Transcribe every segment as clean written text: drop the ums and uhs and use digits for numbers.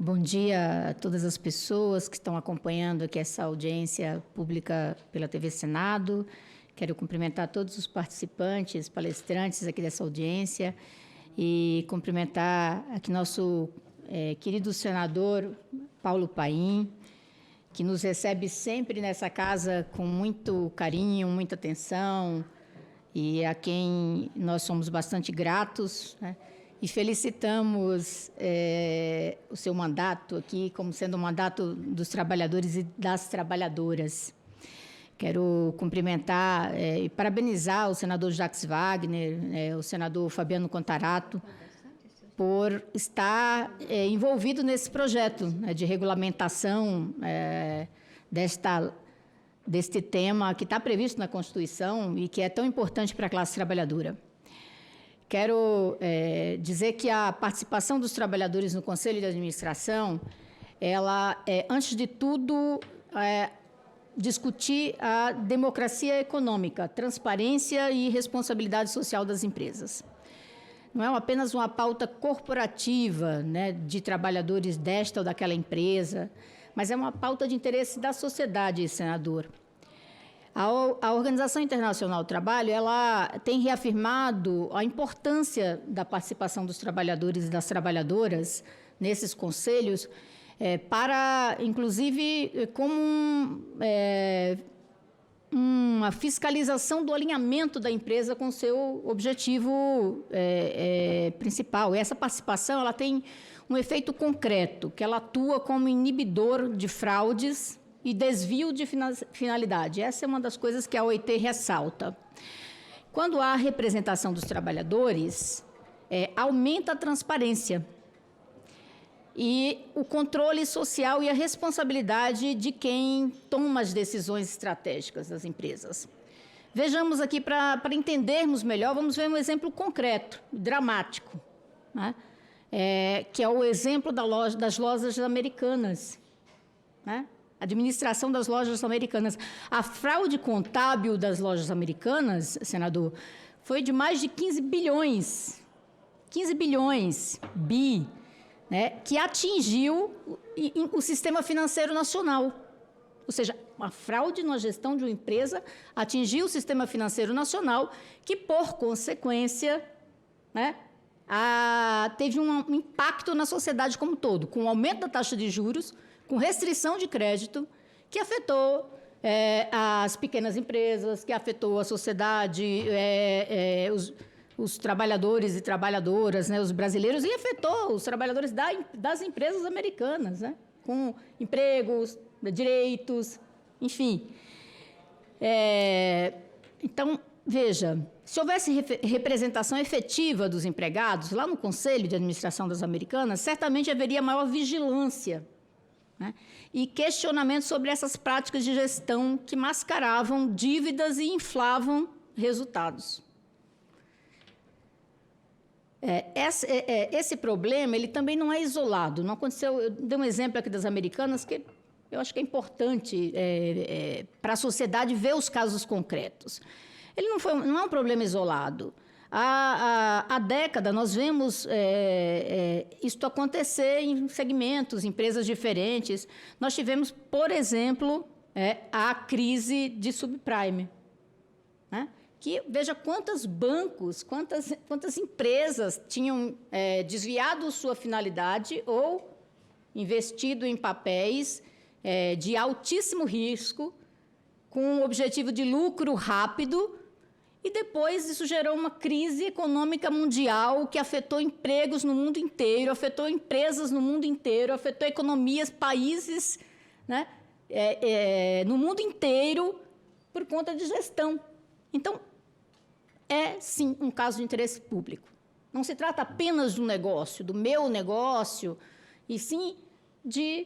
Bom dia a todas as pessoas que estão acompanhando aqui essa audiência pública pela TV Senado. Quero cumprimentar todos os participantes, palestrantes aqui dessa audiência e cumprimentar aqui nosso querido senador Paulo Paim, que nos recebe sempre nessa casa com muito carinho, muita atenção e a quem nós somos bastante gratos, né? E felicitamos o seu mandato aqui como sendo um mandato dos trabalhadores e das trabalhadoras. Quero cumprimentar e parabenizar o senador Jacques Wagner, o senador Fabiano Contarato, por estar envolvido nesse projeto, né, de regulamentação deste tema que está previsto na Constituição e que é tão importante para a classe trabalhadora. Quero dizer que a participação dos trabalhadores no Conselho de Administração, ela é, antes de tudo, discutir a democracia econômica, transparência e responsabilidade social das empresas. Não é apenas uma pauta corporativa, né, de trabalhadores desta ou daquela empresa, mas é uma pauta de interesse da sociedade, senador. A Organização Internacional do Trabalho, ela tem reafirmado a importância da participação dos trabalhadores e das trabalhadoras nesses conselhos, para, inclusive, como uma fiscalização do alinhamento da empresa com o seu objetivo principal. E essa participação ela tem um efeito concreto, que ela atua como inibidor de fraudes e desvio de finalidade. Essa é uma das coisas que a OIT ressalta. Quando há representação dos trabalhadores, aumenta a transparência e o controle social e a responsabilidade de quem toma as decisões estratégicas das empresas. Vejamos aqui, para entendermos melhor, vamos ver um exemplo concreto, dramático, né? Que é o exemplo das lojas americanas, né? Administração das lojas americanas. A fraude contábil das lojas americanas, senador, foi de mais de 15 bilhões, né, que atingiu o sistema financeiro nacional. Ou seja, a fraude na gestão de uma empresa atingiu o sistema financeiro nacional, que, por consequência, né, teve um impacto na sociedade como um todo, com o aumento da taxa de juros, com restrição de crédito, que afetou as pequenas empresas, que afetou a sociedade, os trabalhadores e trabalhadoras, né, os brasileiros, e afetou os trabalhadores das empresas americanas, né, com empregos, direitos, enfim. Então, veja, se houvesse representação efetiva dos empregados, lá no Conselho de Administração das Americanas, certamente haveria maior vigilância, né, e questionamento sobre essas práticas de gestão que mascaravam dívidas e inflavam resultados. Esse problema ele também não é isolado. Não aconteceu. Eu dei um exemplo aqui das americanas que eu acho que é importante para a sociedade ver os casos concretos. Ele não é um problema isolado. Há década nós vemos isto acontecer em segmentos, empresas diferentes. Nós tivemos, por exemplo, a crise de subprime, né? Que, veja quantos bancos, quantas empresas tinham desviado sua finalidade ou investido em papéis de altíssimo risco, com o objetivo de lucro rápido, e depois isso gerou uma crise econômica mundial que afetou empregos no mundo inteiro, afetou empresas no mundo inteiro, afetou economias, países, né, no mundo inteiro, por conta de gestão. Então, sim, um caso de interesse público. Não se trata apenas de um negócio, do meu negócio, e sim de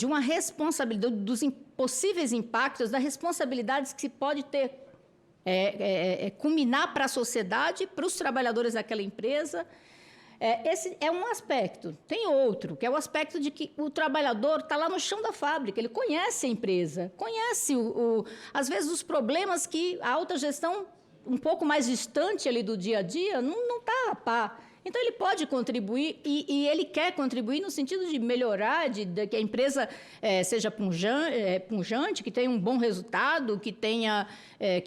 uma responsabilidade, dos possíveis impactos, das responsabilidades que se pode ter, culminar para a sociedade, para os trabalhadores daquela empresa. Esse é um aspecto. Tem outro, que é o aspecto de que o trabalhador está lá no chão da fábrica, ele conhece a empresa, conhece, às vezes, os problemas que a alta gestão, um pouco mais distante ali do dia a dia, não está a par. Então, ele pode contribuir e ele quer contribuir no sentido de melhorar, de que a empresa seja pujante, que tenha um bom resultado, que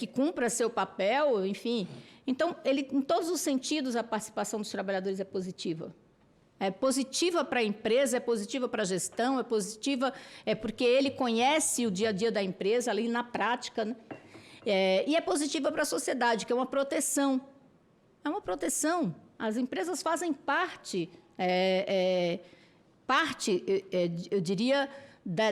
cumpra seu papel, enfim. Então, em todos os sentidos, a participação dos trabalhadores é positiva. É positiva para a empresa, é positiva para a gestão, é positiva porque ele conhece o dia a dia da empresa ali na prática, né? E é positiva para a sociedade, que é uma proteção. É uma proteção. As empresas fazem parte, eu diria,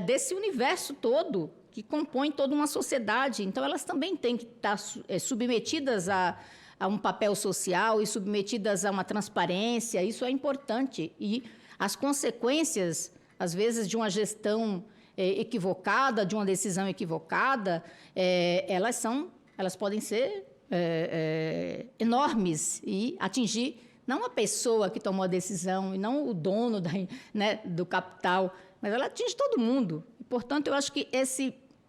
desse universo todo, que compõe toda uma sociedade. Então, elas também têm que estar submetidas a um papel social e submetidas a uma transparência. Isso é importante. E as consequências, às vezes, de uma gestão equivocada, de uma decisão equivocada, elas podem ser enormes e atingir não a pessoa que tomou a decisão e não o dono do capital, mas ela atinge todo mundo. E, portanto, eu acho que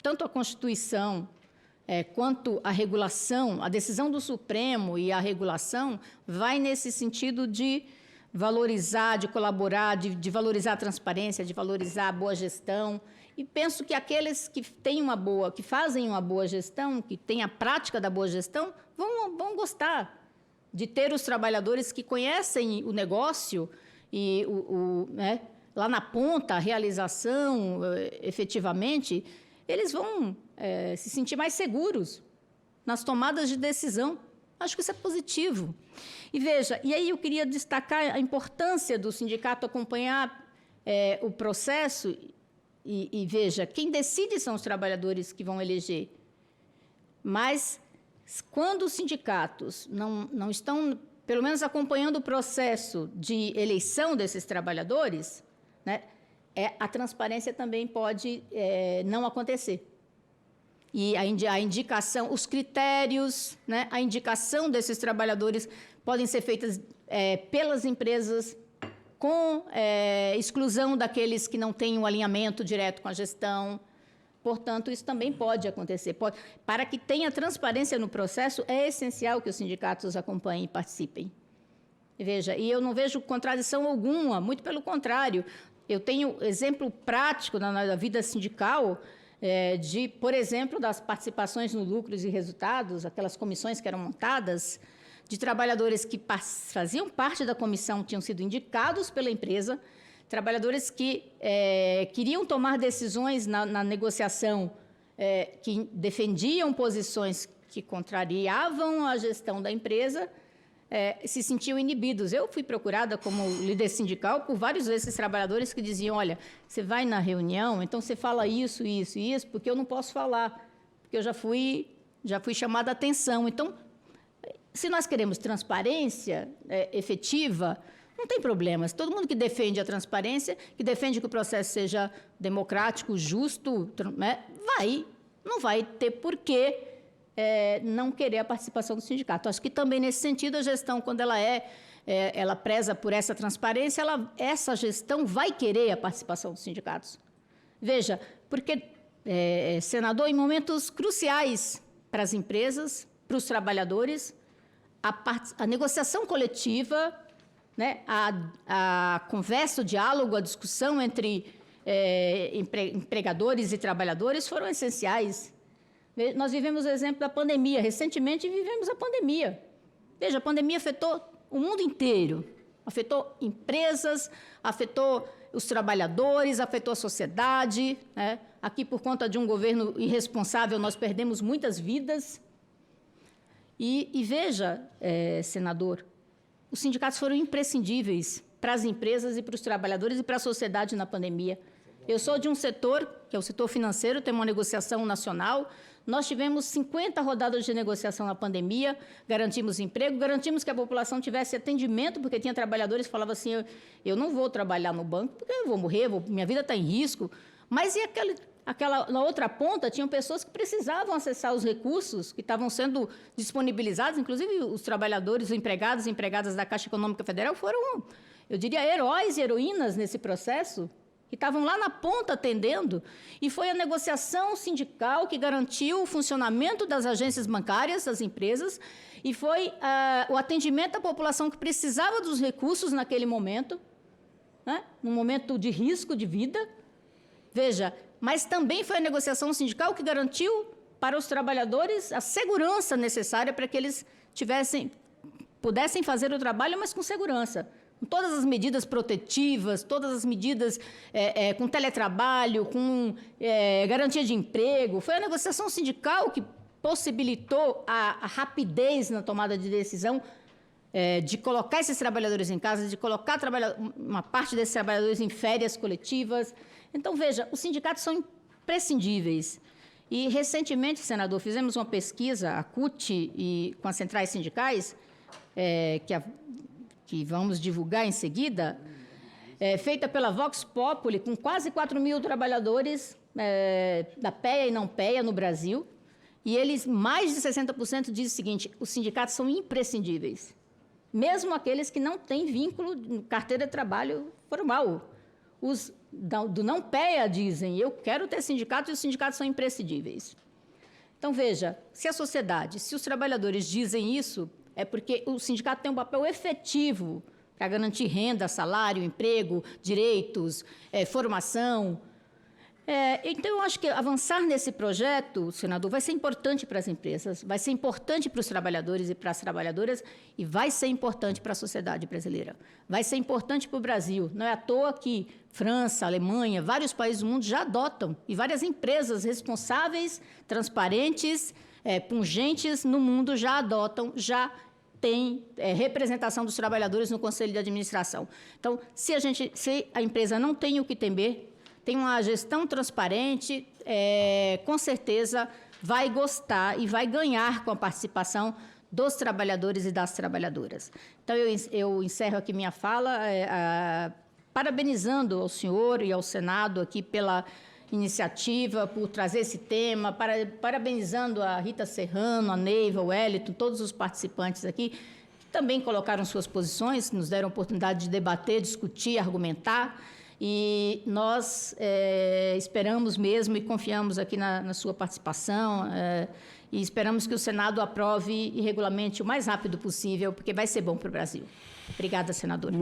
tanto a Constituição quanto a regulação, a decisão do Supremo e a regulação vai nesse sentido de valorizar, de colaborar, de valorizar a transparência, de valorizar a boa gestão. E penso que aqueles que fazem uma boa gestão, que têm a prática da boa gestão, vão gostar de ter os trabalhadores que conhecem o negócio e lá na ponta, a realização, efetivamente, eles vão se sentir mais seguros nas tomadas de decisão. Acho que isso é positivo. E veja, e aí eu queria destacar a importância do sindicato acompanhar o processo. E veja, quem decide são os trabalhadores que vão eleger. Mas, quando os sindicatos não estão, pelo menos, acompanhando o processo de eleição desses trabalhadores, né, a transparência também pode não acontecer. E a indicação, os critérios, né, a indicação desses trabalhadores podem ser feitas pelas empresas, com exclusão daqueles que não têm um alinhamento direto com a gestão. Portanto, isso também pode acontecer. Para que tenha transparência no processo, é essencial que os sindicatos acompanhem e participem. Veja, e eu não vejo contradição alguma, muito pelo contrário. Eu tenho exemplo prático na vida sindical por exemplo, das participações no lucros e resultados, aquelas comissões que eram montadas, de trabalhadores que faziam parte da comissão, tinham sido indicados pela empresa, trabalhadores que queriam tomar decisões na negociação, que defendiam posições que contrariavam a gestão da empresa, se sentiam inibidos. Eu fui procurada como líder sindical por vários desses trabalhadores que diziam, olha, você vai na reunião, então você fala isso, isso e isso, porque eu não posso falar, porque eu já fui chamada a atenção. Então, se nós queremos transparência efetiva, não tem problema. Se todo mundo que defende a transparência, que defende que o processo seja democrático, justo, não vai ter porquê não querer a participação do sindicato. Acho que também, nesse sentido, a gestão, quando ela preza por essa transparência, essa gestão vai querer a participação dos sindicatos. Veja, porque, senador, em momentos cruciais para as empresas, para os trabalhadores, a negociação coletiva, né, a conversa, o diálogo, a discussão entre empregadores e trabalhadores foram essenciais. Nós vivemos o exemplo da pandemia. Recentemente, vivemos a pandemia. Veja, a pandemia afetou o mundo inteiro. Afetou empresas, afetou os trabalhadores, afetou a sociedade, né? Aqui, por conta de um governo irresponsável, nós perdemos muitas vidas. E veja, senador, os sindicatos foram imprescindíveis para as empresas e para os trabalhadores e para a sociedade na pandemia. Eu sou de um setor, que é o setor financeiro, tem uma negociação nacional. Nós tivemos 50 rodadas de negociação na pandemia, garantimos emprego, garantimos que a população tivesse atendimento, porque tinha trabalhadores que falavam assim, eu não vou trabalhar no banco, porque eu vou morrer, minha vida está em risco. Mas e na outra ponta, tinham pessoas que precisavam acessar os recursos que estavam sendo disponibilizados, inclusive os trabalhadores, os empregados e empregadas da Caixa Econômica Federal foram, eu diria, heróis e heroínas nesse processo, que estavam lá na ponta atendendo, e foi a negociação sindical que garantiu o funcionamento das agências bancárias, das empresas, e foi o atendimento à população que precisava dos recursos naquele momento, né? Num momento de risco de vida. Veja, mas também foi a negociação sindical que garantiu para os trabalhadores a segurança necessária para que eles pudessem fazer o trabalho, mas com segurança. Com todas as medidas protetivas, todas as medidas com teletrabalho, com garantia de emprego. Foi a negociação sindical que possibilitou a rapidez na tomada de decisão de colocar esses trabalhadores em casa, de colocar uma parte desses trabalhadores em férias coletivas. Então, veja, os sindicatos são imprescindíveis. E, recentemente, senador, fizemos uma pesquisa, a CUT, com as centrais sindicais, que vamos divulgar em seguida, feita pela Vox Populi, com quase 4.000 trabalhadores da PEA e não PEA no Brasil, e eles, mais de 60%, dizem o seguinte: os sindicatos são imprescindíveis, mesmo aqueles que não têm vínculo, carteira de trabalho formal. Os do não PEA dizem: eu quero ter sindicato, e os sindicatos são imprescindíveis. Então, veja, se a sociedade, se os trabalhadores dizem isso, é porque o sindicato tem um papel efetivo para garantir renda, salário, emprego, direitos, formação. Então, eu acho que avançar nesse projeto, senador, vai ser importante para as empresas, vai ser importante para os trabalhadores e para as trabalhadoras, e vai ser importante para a sociedade brasileira. Vai ser importante para o Brasil. Não é à toa que França, Alemanha, vários países do mundo já adotam, e várias empresas responsáveis, transparentes, pungentes no mundo já adotam, já tem representação dos trabalhadores no Conselho de Administração. Então, se a empresa não tem o que temer, tem uma gestão transparente, com certeza vai gostar e vai ganhar com a participação dos trabalhadores e das trabalhadoras. Então, eu encerro aqui minha fala parabenizando ao senhor e ao Senado aqui pela iniciativa, por trazer esse tema, parabenizando a Rita Serrano, a Neiva, o Wellington, todos os participantes aqui, que também colocaram suas posições, nos deram a oportunidade de debater, discutir, argumentar, e nós esperamos mesmo e confiamos aqui na sua participação, e esperamos que o Senado aprove e regulamente o mais rápido possível, porque vai ser bom para o Brasil. Obrigada, senadora.